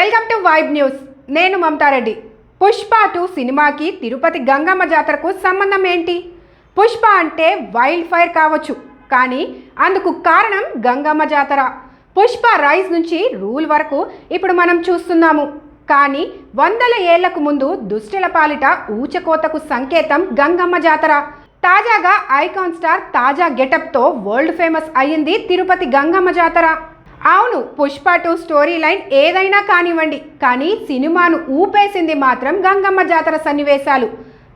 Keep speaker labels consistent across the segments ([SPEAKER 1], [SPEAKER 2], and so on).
[SPEAKER 1] Welcome to vibe news. నేను మమతారెడ్డి. పుష్ప 2 సినిమాకి తిరుపతి గంగమ్మ జాతరకు సంబంధం ఏంటి? పుష్ప అంటే వైల్డ్ ఫైర్ కావచ్చు, కానీ అందుకు కారణం గంగమ్మ జాతర. పుష్ప రైజ్ నుంచి రూల్ వరకు ఇప్పుడు మనం చూస్తున్నాము. కానీ వందల ఏళ్లకు ముందు దుష్టుల పాలిట ఊచకోతకు సంకేతం గంగమ్మ జాతర. తాజాగా ఐకాన్ స్టార్ తాజా గెటప్తో వరల్డ్ ఫేమస్ అయ్యింది తిరుపతి గంగమ్మ జాతర. అవును, పుష్ప 2 స్టోరీ లైన్ ఏదైనా కానివ్వండి, కానీ సినిమాను ఊపేసింది మాత్రం గంగమ్మ జాతర సన్నివేశాలు.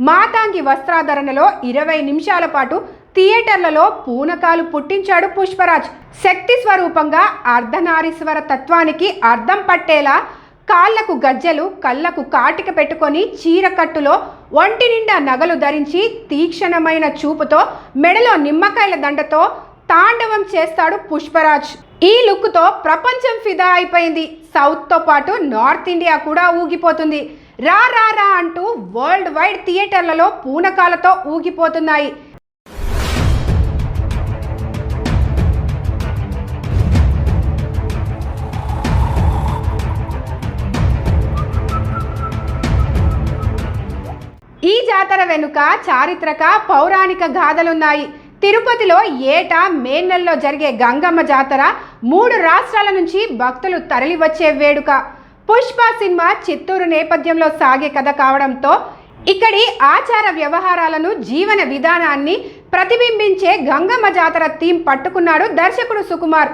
[SPEAKER 1] మాతాంగి వస్త్రాధరణలో 20 నిమిషాల పాటు థియేటర్లలో పూనకాలు పుట్టించాడు పుష్పరాజ్. శక్తి స్వరూపంగా అర్ధనారీశ్వర తత్వానికి అర్థం పట్టేలా కాళ్లకు గజ్జెలు, కళ్ళకు కాటిక పెట్టుకొని చీరకట్టులో ఒంటి నిండా నగలు ధరించి తీక్షణమైన చూపుతో మెడలో నిమ్మకాయల దండతో తాండవం చేస్తాడు పుష్పరాజ్. ఈ లుక్తో ప్రపంచం ఫిదా అయిపోయింది. సౌత్తో పాటు నార్త్ ఇండియా కూడా ఊగిపోతుంది. రా రా రా అంటూ వరల్డ్ వైడ్ థియేటర్లలో పూనకాలతో ఊగిపోతున్నాయి. ఈ జాతర వెనుక చారిత్రక పౌరాణిక గాథలున్నాయి. తిరుపతిలో ఏటా మే నెలలో జరిగే గంగమ్మ జాతర 3 రాష్ట్రాల నుంచి భక్తులు తరలివచ్చే వేడుక. పుష్ప సినిమా చిత్తూరు నేపథ్యంలో సాగే కథ కావడంతో ఇక్కడి ఆచార వ్యవహారాలను, జీవన విధానాన్ని ప్రతిబింబించే గంగమ్మ జాతర థీమ్ పట్టుకున్నాడు దర్శకుడు సుకుమార్.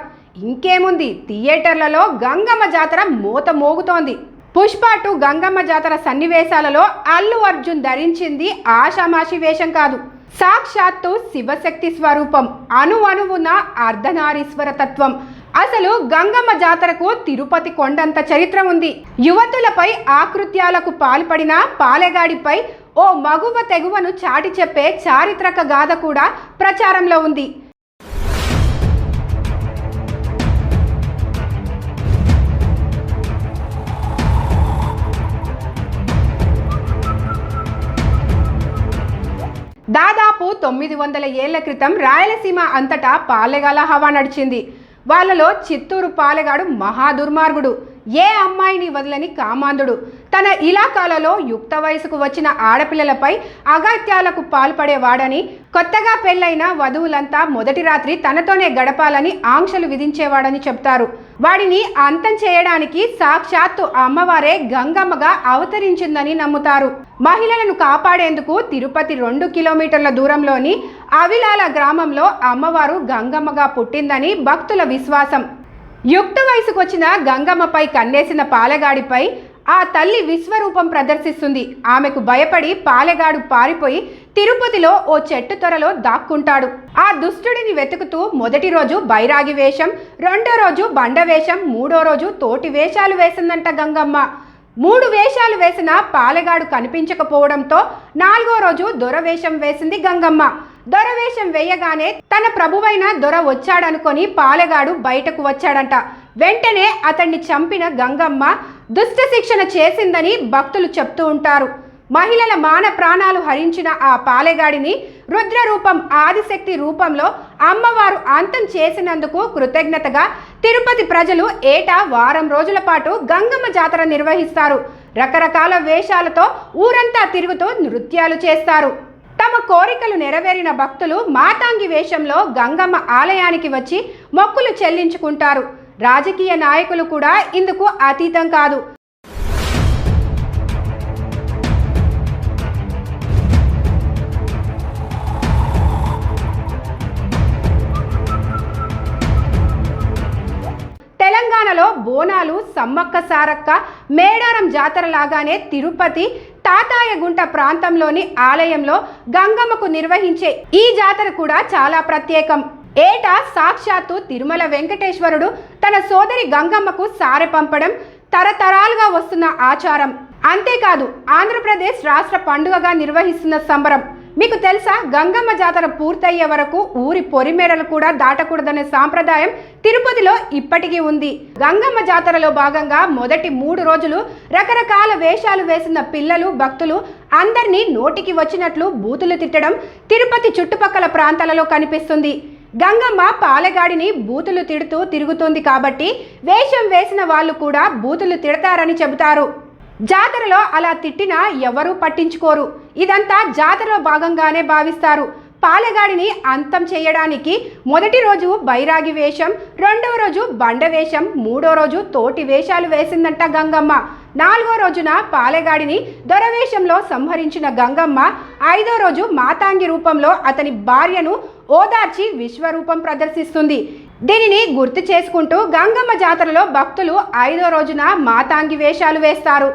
[SPEAKER 1] ఇంకేముంది, థియేటర్లలో గంగమ్మ జాతర మోత మోగుతోంది. పుష్ప 2 గంగమ్మ జాతర సన్నివేశాలలో అల్లు అర్జున్ ధరించింది ఆషామాషి వేషం కాదు. సాక్షాత్తు శివశక్తి స్వరూపం, అణువున అర్ధనారీశ్వర తత్వం. అసలు గంగమ్మ జాతరకు తిరుపతి కొండంత చరిత్ర ఉంది. యువతులపై ఆకృత్యాలకు పాల్పడిన పాలెగాడిపై ఓ మగువ తెగువను చాటి చెప్పే చారిత్రక గాథ కూడా ప్రచారంలో ఉంది. దాదాపు 900 ఏళ్ల క్రితం రాయలసీమ అంతటా పాలెగాల హవా నడిచింది. వాళ్ళలో చిత్తూరు పాలెగాడు మహా దుర్మార్గుడు, ఏ అమ్మాయిని వదలని కామాంధుడు. తన ఇలాకాలలో యుక్త వయసుకు వచ్చిన ఆడపిల్లలపై అగత్యాలకు పాల్పడేవాడని, కొత్తగా పెళ్లైన వధువులంతా మొదటి రాత్రి తనతోనే గడపాలని ఆంక్షలు విధించేవాడని చెప్తారు. వాడిని అంతం చేయడానికి సాక్షాత్తు అమ్మవారే గంగమ్మగా అవతరించిందని నమ్ముతారు. మహిళలను కాపాడేందుకు తిరుపతి 2 కిలోమీటర్ల దూరంలోని అవిలాల గ్రామంలో అమ్మవారు గంగమ్మగా పుట్టిందని భక్తుల విశ్వాసం. యుక్త వయసుకు వచ్చిన గంగమ్మపై కన్నేసిన పాలెగాడిపై ఆ తల్లి విశ్వరూపం ప్రదర్శిస్తుంది. ఆమెకు భయపడి పాలెగాడు పారిపోయి తిరుపతిలో ఓ చెట్టు త్వరలో దాక్కుంటాడు. ఆ దుష్టుడిని వెతుకుతూ మొదటి రోజు బైరాగి వేషం, 2వ రోజు బండ వేషం, 3వ రోజు తోటి వేషాలు వేసిందంట గంగమ్మ. 3 వేషాలు వేసిన పాలెగాడు కనిపించకపోవడంతో 4వ రోజు దొరవేషం వేసింది గంగమ్మ. దొరవేషం వేయగానే తన ప్రభువైన దొర వచ్చాడనుకొని పాలెగాడు బయటకు వచ్చాడంట. వెంటనే అతన్ని చంపిన గంగమ్మ దుష్ట శిక్షణ చేసిందని భక్తులు చెప్తూ ఉంటారు. మహిళల మాన ప్రాణాలు హరించిన ఆ పాలెగాడిని రుద్ర రూపం, ఆదిశక్తి రూపంలో అమ్మవారు అంతం చేసినందుకు కృతజ్ఞతగా తిరుపతి ప్రజలు ఏటా వారం రోజుల పాటు గంగమ్మ జాతర నిర్వహిస్తారు. రకరకాల వేషాలతో ఊరంతా తిరుగుతూ నృత్యాలు చేస్తారు. తమ కోరికలు నెరవేరిన భక్తులు మాతాంగి వేషంలో గంగమ్మ ఆలయానికి వచ్చి మొక్కులు చెల్లించుకుంటారు. రాజకీయ నాయకులు కూడా ఇందుకు అతీతం కాదు. తెలంగాణలో బోనాలు, సమ్మక్క సారక్క, మేడారం జాతర లాగానే తిరుపతి తాతాయగుంట ప్రాంతంలోని ఆలయంలో గంగమ్మకు నిర్వహించే ఈ జాతర కూడా చాలా ప్రత్యేకం. ఏటా సాక్షాత్తు తిరుమల వెంకటేశ్వరుడు తన సోదరి గంగమ్మకు సారె పంపడం తరతరాలుగా వస్తున్న ఆచారం. అంతేకాదు, ఆంధ్రప్రదేశ్ రాష్ట్ర పండుగగా నిర్వహిస్తున్న సంబరం. మీకు తెలుసా, గంగమ్మ జాతర పూర్తయ్యే వరకు ఊరి పొరిమేరలు కూడా దాటకూడదనే సాంప్రదాయం తిరుపతిలో ఇప్పటికీ ఉంది. గంగమ్మ జాతరలో భాగంగా మొదటి 3 రోజులు రకరకాల వేషాలు వేసిన పిల్లలు, భక్తులు అందరినీ నోటికి వచ్చినట్లు బూతులు తిట్టడం తిరుపతి చుట్టుపక్కల ప్రాంతాలలో కనిపిస్తుంది. గంగమ్మ పాలెగాడిని బూతులు తిడుతూ తిరుగుతుంది కాబట్టి వేషం వేసిన వాళ్ళు కూడా బూతులు తిడతారని చెబుతారు. జాతరలో అలా తిట్టినా ఎవరూ పట్టించుకోరు. ఇదంతా జాతరలో భాగంగానే భావిస్తారు. పాలెగాడిని అంతం చేయడానికి మొదటి రోజు బైరాగి వేషం, రెండవ రోజు బండ వేషం, మూడో రోజు తోటి వేషాలు వేసిందంట గంగమ్మ. నాలుగో రోజున పాలెగాడిని దొరవేషంలో సంహరించిన గంగమ్మ ఐదో రోజు మాతాంగి రూపంలో అతని భార్యను ఓదార్చి విశ్వరూపం ప్రదర్శిస్తుంది. దీనిని గుర్తు చేసుకుంటూ గంగమ్మ జాతరలో భక్తులు ఐదో రోజున మాతాంగి వేషాలు వేస్తారు.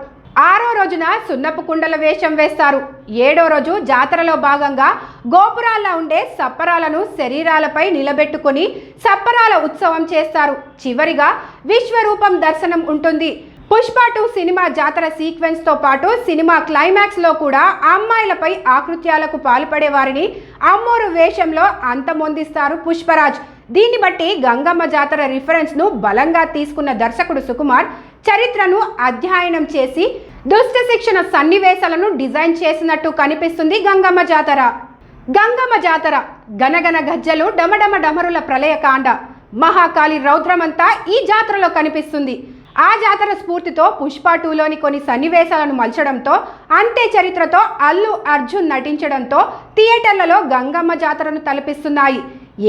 [SPEAKER 1] ఆరో రోజున సున్నపు కుండల వేషం వేస్తారు. ఏడో రోజు జాతరలో భాగంగా గోపురాల్లో ఉండే సప్పరాలను శరీరాలపై నిలబెట్టుకుని సప్పరాల ఉత్సవం చేస్తారు. చివరిగా విశ్వరూపం దర్శనం ఉంటుంది. పుష్ప 2 సినిమా జాతర సీక్వెన్స్ తో పాటు సినిమా క్లైమాక్స్ లో కూడా అమ్మాయిలపై ఆకృత్యాలకు పాల్పడే వారిని అమ్మోరు వేషంలో అంతమొందిస్తారు పుష్పరాజ్. దీన్ని బట్టి గంగమ్మ జాతర రిఫరెన్స్ ను బలంగా తీసుకున్న దర్శకుడు సుకుమార్ చరిత్రను అధ్యయనం చేసి దుష్ట శిక్షణ సన్నివేశాలను డిజైన్ చేసినట్టు కనిపిస్తుంది గంగమ్మ జాతర. గంగమ్మ జాతర గనగన గజ్జలు, డమడమ డమరుల ప్రళయకాండ, మహాకాళి రౌద్రమంతా ఈ జాతరలో కనిపిస్తుంది. ఆ జాతర స్ఫూర్తితో పుష్ప 2లోని కొన్ని సన్నివేశాలను మలచడంతో, అంతే చరిత్రతో అల్లు అర్జున్ నటించడంతో థియేటర్లలో గంగమ్మ జాతరను తలపిస్తున్నాయి.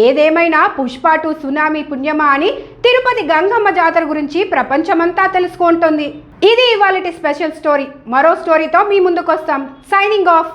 [SPEAKER 1] ఏదేమైనా పుష్ప 2 సునామీ పుణ్యమా అని తిరుపతి గంగమ్మ జాతర గురించి ప్రపంచమంతా తెలుసుకుంటుంది. ఇది ఇవాళటి స్పెషల్ స్టోరీ. మరో స్టోరీతో మీ ముందుకు వస్తాం. Signing off.